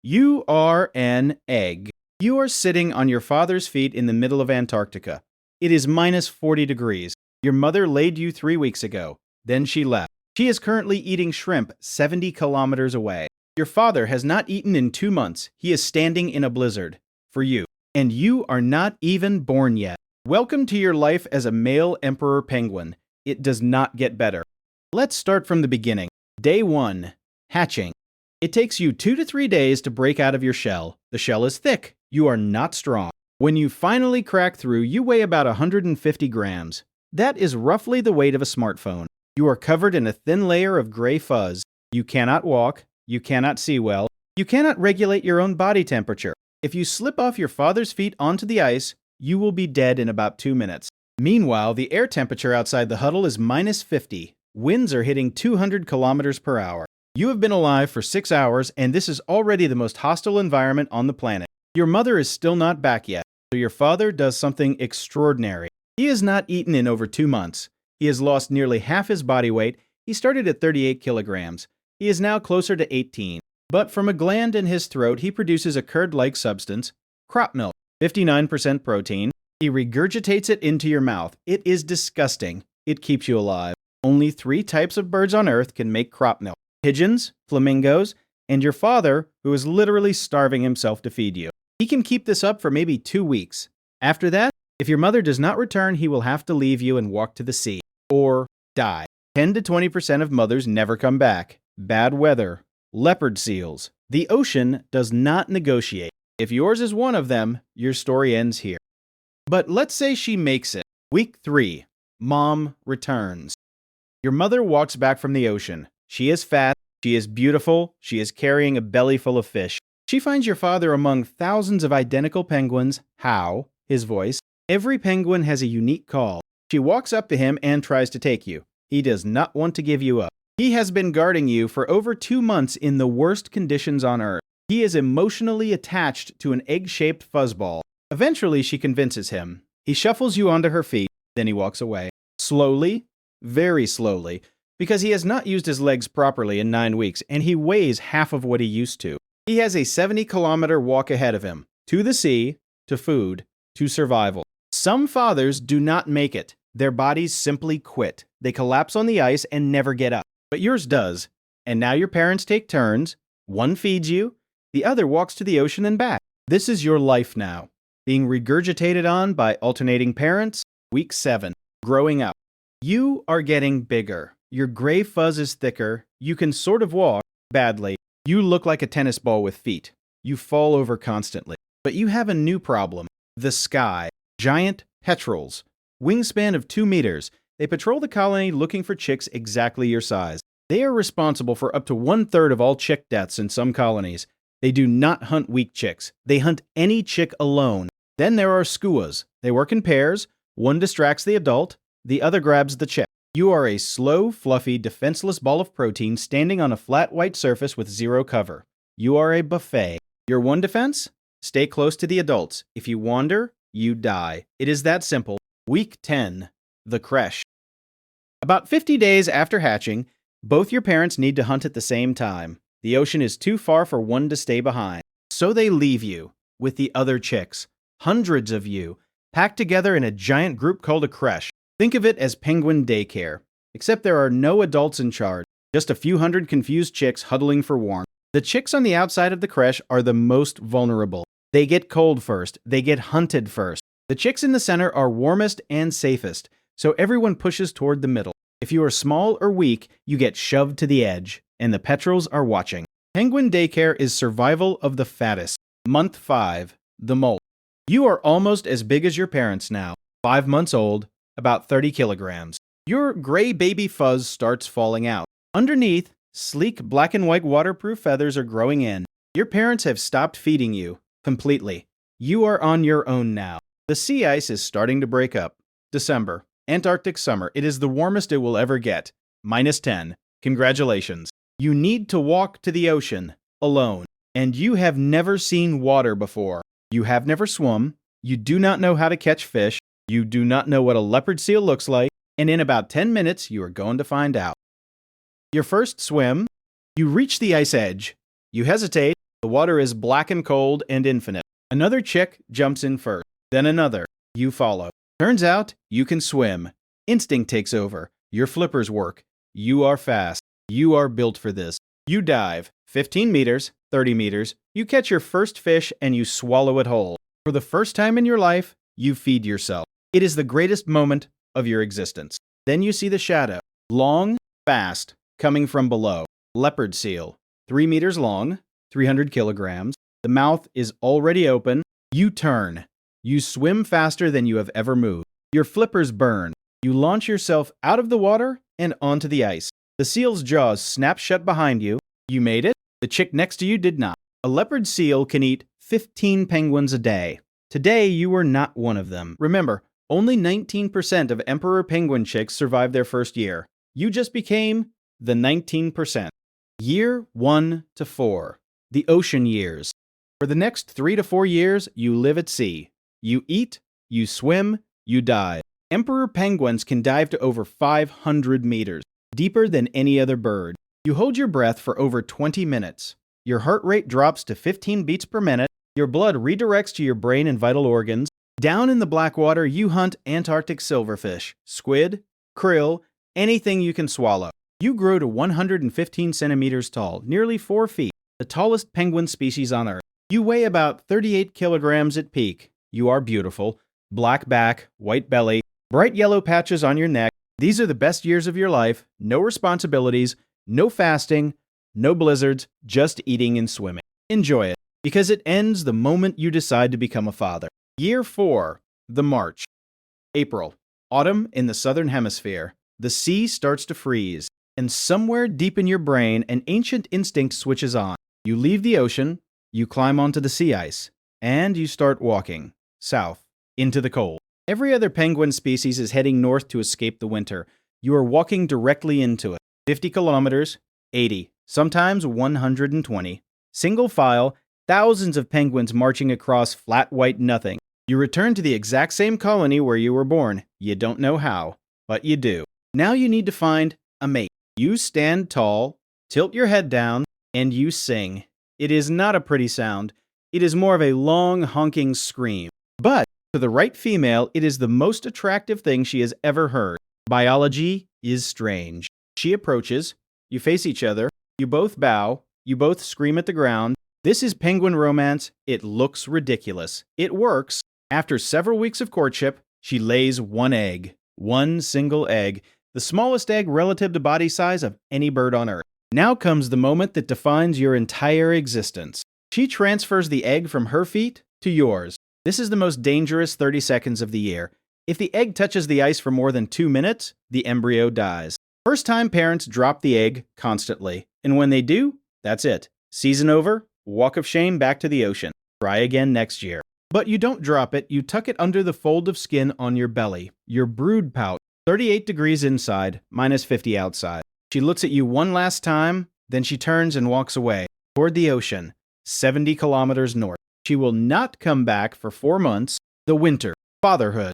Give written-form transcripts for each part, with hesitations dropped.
You are an egg. You are sitting on your father's feet in the middle of Antarctica. It is minus 40 degrees. Your mother laid you 3 weeks ago. Then she left. She is currently eating shrimp 70 kilometers away. Your father has not eaten in 2 months. He is standing in a blizzard. For you. And you are not even born yet. Welcome to your life as a male emperor penguin. It does not get better. Let's start from the beginning. Day 1. Hatching. It takes you 2 to 3 days to break out of your shell. The shell is thick. You are not strong. When you finally crack through, you weigh about 150 grams. That is roughly the weight of a smartphone. You are covered in a thin layer of gray fuzz. You cannot walk. You cannot see well. You cannot regulate your own body temperature. If you slip off your father's feet onto the ice, you will be dead in about 2 minutes. Meanwhile, the air temperature outside the huddle is minus 50. Winds are hitting 200 kilometers per hour. You have been alive for 6 hours, and this is already the most hostile environment on the planet. Your mother is still not back yet, so your father does something extraordinary. He has not eaten in over 2 months. He has lost nearly half his body weight. He started at 38 kilograms. He is now closer to 18. But from a gland in his throat, he produces a curd-like substance, crop milk, 59% protein. He regurgitates it into your mouth. It is disgusting. It keeps you alive. Only 3 types of birds on Earth can make crop milk: pigeons, flamingos, and your father, who is literally starving himself to feed you. He can keep this up for maybe 2 weeks. After that, if your mother does not return, he will have to leave you and walk to the sea. Or die. 10 to 20% of mothers never come back. Bad weather. Leopard seals. The ocean does not negotiate. If yours is one of them, your story ends here. But let's say she makes it. Week 3. Mom returns. Your mother walks back from the ocean. She is fat. She is beautiful. She is carrying a belly full of fish. She finds your father among thousands of identical penguins. How? His voice. Every penguin has a unique call. She walks up to him and tries to take you. He does not want to give you up. He has been guarding you for over 2 months in the worst conditions on Earth. He is emotionally attached to an egg-shaped fuzzball. Eventually, she convinces him. He shuffles you onto her feet, then he walks away. Slowly, very slowly, because he has not used his legs properly in 9 weeks, and he weighs half of what he used to. He has a 70-kilometer walk ahead of him, to the sea, to food, to survival. Some fathers do not make it. Their bodies simply quit. They collapse on the ice and never get up. But yours does. And now your parents take turns. One feeds you. The other walks to the ocean and back. This is your life now. Being regurgitated on by alternating parents. Week 7. Growing up. You are getting bigger. Your gray fuzz is thicker. You can sort of walk. Badly. You look like a tennis ball with feet. You fall over constantly. But you have a new problem. The sky. Giant petrels. Wingspan of 2 meters. They patrol the colony looking for chicks exactly your size. They are responsible for up to 1/3 of all chick deaths in some colonies. They do not hunt weak chicks. They hunt any chick alone. Then there are skuas. They work in pairs. One distracts the adult. The other grabs the chick. You are a slow, fluffy, defenseless ball of protein standing on a flat white surface with 0 cover. You are a buffet. Your one defense? Stay close to the adults. If you wander, you die. It is that simple. Week 10. The creche. About 50 days after hatching, both your parents need to hunt at the same time. The ocean is too far for one to stay behind. So they leave you with the other chicks. Hundreds of you, packed together in a giant group called a creche. Think of it as penguin daycare. Except there are no adults in charge. Just a few hundred confused chicks huddling for warmth. The chicks on the outside of the creche are the most vulnerable. They get cold first. They get hunted first. The chicks in the center are warmest and safest, so everyone pushes toward the middle. If you are small or weak, you get shoved to the edge, and the petrels are watching. Penguin daycare is survival of the fattest. Month 5. The molt. You are almost as big as your parents now. 5 months old, about 30 kilograms. Your gray baby fuzz starts falling out. Underneath, sleek black and white waterproof feathers are growing in. Your parents have stopped feeding you completely. You are on your own now. The sea ice is starting to break up. December. Antarctic summer. It is the warmest it will ever get. Minus 10. Congratulations. You need to walk to the ocean alone. And you have never seen water before. You have never swum. You do not know how to catch fish. You do not know what a leopard seal looks like. And in about 10 minutes, you are going to find out. Your first swim. You reach the ice edge. You hesitate. The water is black and cold and infinite. Another chick jumps in first, then another. You follow. Turns out you can swim. Instinct takes over. Your flippers work. You are fast. You are built for this. You dive 15 meters, 30 meters. You catch your first fish and you swallow it whole. For the first time in your life, you feed yourself. It is the greatest moment of your existence. Then you see the shadow. Long, fast, coming from below. Leopard seal. 3 meters long, 300 kilograms. The mouth is already open. You turn. You swim faster than you have ever moved. Your flippers burn. You launch yourself out of the water and onto the ice. The seal's jaws snap shut behind you. You made it. The chick next to you did not. A leopard seal can eat 15 penguins a day. Today, you were not one of them. Remember, only 19% of emperor penguin chicks survive their first year. You just became the 19%. Year 1 to 4. The ocean years. For the next 3 to 4 years, you live at sea. You eat, you swim, you dive. Emperor penguins can dive to over 500 meters, deeper than any other bird. You hold your breath for over 20 minutes. Your heart rate drops to 15 beats per minute. Your blood redirects to your brain and vital organs. Down in the black water, you hunt Antarctic silverfish, squid, krill, anything you can swallow. You grow to 115 centimeters tall, nearly 4 feet, the tallest penguin species on Earth. You weigh about 38 kilograms at peak. You are beautiful. Black back, white belly, bright yellow patches on your neck. These are the best years of your life. No responsibilities, no fasting, no blizzards, just eating and swimming. Enjoy it, because it ends the moment you decide to become a father. Year 4, the March. April, autumn in the southern hemisphere. The sea starts to freeze, and somewhere deep in your brain, an ancient instinct switches on. You leave the ocean, you climb onto the sea ice, and you start walking south into the cold. Every other penguin species is heading north to escape the winter. You are walking directly into it. 50 kilometers, 80, sometimes 120. Single file, thousands of penguins marching across flat white nothing. You return to the exact same colony where you were born. You don't know how, but you do. Now you need to find a mate. You stand tall, tilt your head down, and you sing. It is not a pretty sound. It is more of a long, honking scream. But to the right female, it is the most attractive thing she has ever heard. Biology is strange. She approaches. You face each other. You both bow. You both scream at the ground. This is penguin romance. It looks ridiculous. It works. After several weeks of courtship, she lays one egg. One single egg. The smallest egg relative to body size of any bird on Earth. Now comes the moment that defines your entire existence. She transfers the egg from her feet to yours. This is the most dangerous 30 seconds of the year. If the egg touches the ice for more than 2 minutes, the embryo dies. First-time parents drop the egg constantly, and when they do, that's it. Season over, walk of shame back to the ocean. Try again next year. But you don't drop it, you tuck it under the fold of skin on your belly, your brood pouch. 38 degrees inside, minus 50 outside. She looks at you one last time, then she turns and walks away, toward the ocean, 70 kilometers north. She will not come back for 4 months, the winter, fatherhood.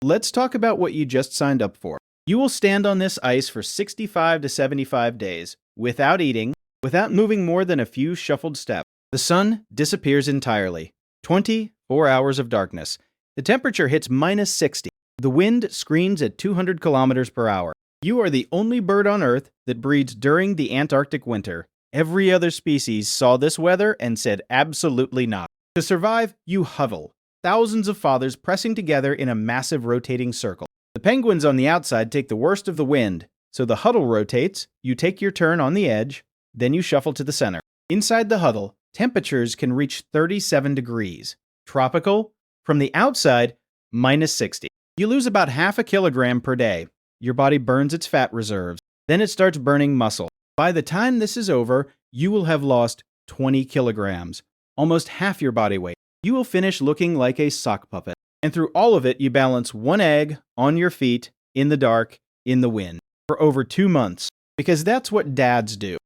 Let's talk about what you just signed up for. You will stand on this ice for 65 to 75 days, without eating, without moving more than a few shuffled steps. The sun disappears entirely. 24 hours of darkness. The temperature hits minus 60. The wind screams at 200 kilometers per hour. You are the only bird on Earth that breeds during the Antarctic winter. Every other species saw this weather and said absolutely not. To survive, you huddle. Thousands of fathers pressing together in a massive rotating circle. The penguins on the outside take the worst of the wind, so the huddle rotates, you take your turn on the edge, then you shuffle to the center. Inside the huddle, temperatures can reach 37 degrees. Tropical, from the outside, minus 60. You lose about half a kilogram per day. Your body burns its fat reserves. Then it starts burning muscle. By the time this is over, you will have lost 20 kilograms, almost half your body weight. You will finish looking like a sock puppet. And through all of it, you balance one egg on your feet, in the dark, in the wind, for over 2 months. Because that's what dads do.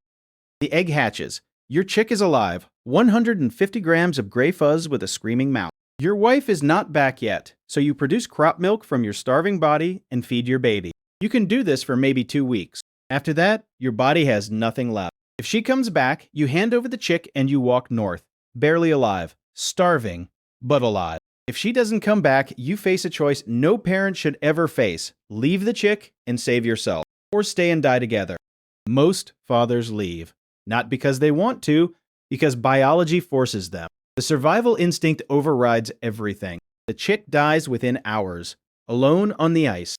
The egg hatches. Your chick is alive. 150 grams of gray fuzz with a screaming mouth. Your wife is not back yet, so you produce crop milk from your starving body and feed your baby. You can do this for maybe 2 weeks. After that, your body has nothing left. If If she comes back, you hand over the chick and you walk north, barely alive, starving, but alive. If she doesn't come back, you face a choice no parent should ever face. Leave the chick and save yourself, or stay and die together. Most fathers leave, not because they want to, because biology forces them. The survival instinct overrides everything. The chick dies within hours, alone on the ice.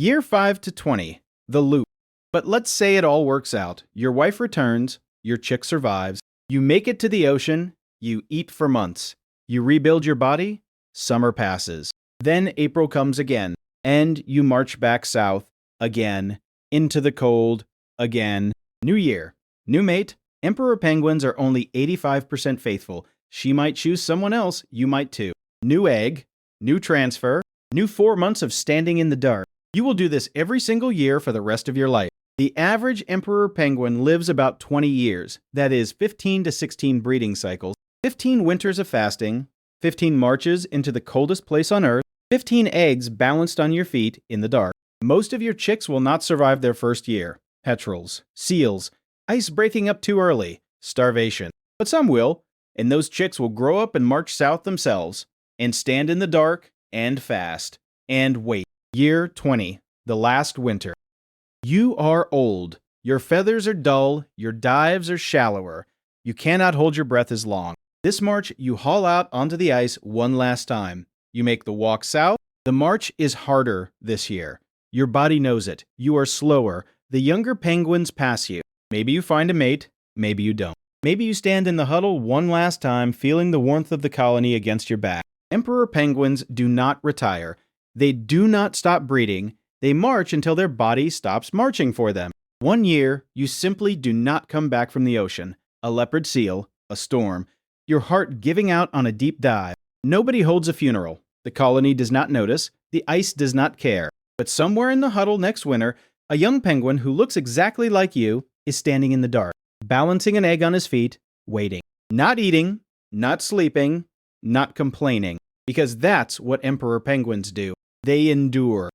Year 5 to 20, the loop. But let's say it all works out. Your wife returns, your chick survives, you make it to the ocean, you eat for months, you rebuild your body, summer passes. Then April comes again, and you march back south, again, into the cold, again. New year, new mate. Emperor penguins are only 85% faithful. She might choose someone else, you might too. New egg, new transfer, new 4 months of standing in the dark. You will do this every single year for the rest of your life. The average emperor penguin lives about 20 years, that is 15 to 16 breeding cycles, 15 winters of fasting, 15 marches into the coldest place on Earth, 15 eggs balanced on your feet in the dark. Most of your chicks will not survive their first year. Petrels, seals, ice breaking up too early, starvation. But some will, and those chicks will grow up and march south themselves, and stand in the dark, and fast, and wait. Year 20, the last winter. You are old. Your feathers are dull, your dives are shallower. You cannot hold your breath as long. This march, you haul out onto the ice one last time. You make the walk south. The march is harder this year. Your body knows it. You are slower. The younger penguins pass you. Maybe you find a mate, maybe you don't. Maybe you stand in the huddle one last time, feeling the warmth of the colony against your back. Emperor penguins do not retire. They do not stop breeding. They march until their body stops marching for them. 1 year, you simply do not come back from the ocean. A leopard seal, a storm. Your heart giving out on a deep dive. Nobody holds a funeral. The colony does not notice. The ice does not care. But somewhere in the huddle next winter, a young penguin who looks exactly like you is standing in the dark, balancing an egg on his feet, waiting. Not eating, not sleeping, not complaining. Because that's what emperor penguins do. They endure.